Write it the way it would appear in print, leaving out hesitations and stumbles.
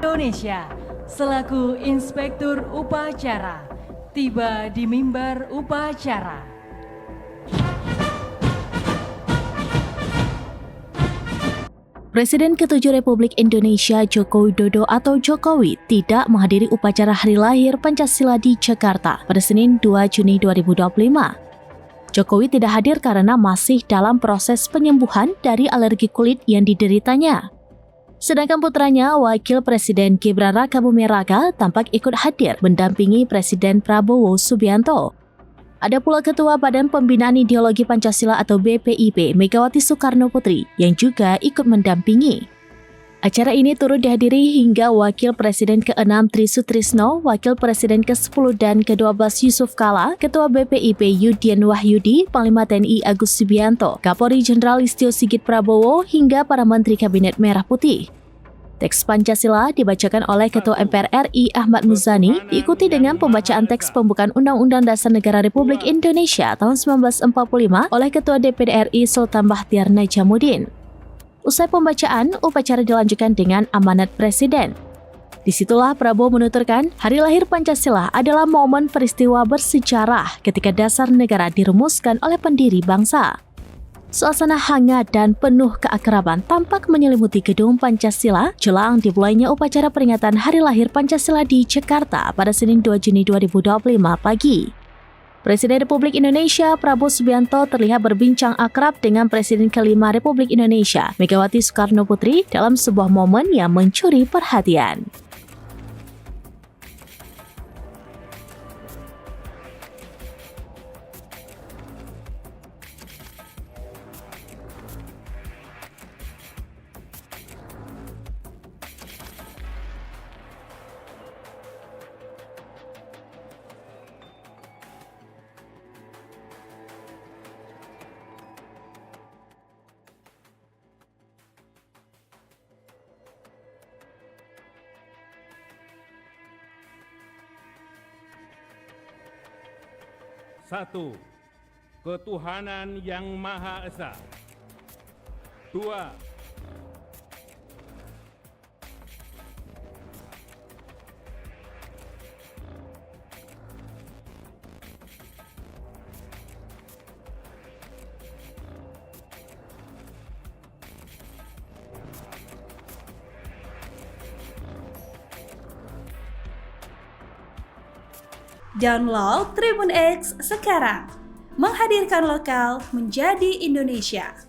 Indonesia selaku Inspektur Upacara tiba di mimbar upacara. Presiden ke-7 Republik Indonesia Joko Widodo atau Jokowi tidak menghadiri upacara Hari Lahir Pancasila di Jakarta pada Senin 2 Juni 2025. Jokowi tidak hadir karena masih dalam proses penyembuhan dari alergi kulit yang dideritanya. Sedangkan putranya, Wakil Presiden Gibran Rakabuming Raka, tampak ikut hadir mendampingi Presiden Prabowo Subianto. Ada pula Ketua Badan Pembinaan Ideologi Pancasila atau BPIP, Megawati Soekarno Putri, yang juga ikut mendampingi. Acara ini turut dihadiri hingga Wakil Presiden ke-6 Tri Sutrisno, Wakil Presiden ke-10 dan ke-12 Yusuf Kala, Ketua BPIP Yudian Wahyudi, Panglima TNI Agus Subianto, Kapolri Jenderal Listio Sigit Prabowo, hingga para Menteri Kabinet Merah Putih. Teks Pancasila dibacakan oleh Ketua MPR RI Ahmad Muzani, diikuti dengan pembacaan teks pembukaan Undang-Undang Dasar Negara Republik Indonesia tahun 1945 oleh Ketua DPD RI Sultan Bahtiar Najamuddin. Usai pembacaan, upacara dilanjutkan dengan amanat Presiden. Disitulah Prabowo menuturkan, Hari Lahir Pancasila adalah momen peristiwa bersejarah ketika dasar negara dirumuskan oleh pendiri bangsa. Suasana hangat dan penuh keakraban tampak menyelimuti gedung Pancasila jelang dimulainya upacara peringatan Hari Lahir Pancasila di Jakarta pada Senin 2 Juni 2025 pagi. Presiden Republik Indonesia Prabowo Subianto terlihat berbincang akrab dengan Presiden ke-5 Republik Indonesia Megawati Soekarno Putri dalam sebuah momen yang mencuri perhatian. Satu, ketuhanan yang Maha Esa. Dua, Download Tribun X sekarang, menghadirkan lokal menjadi Indonesia.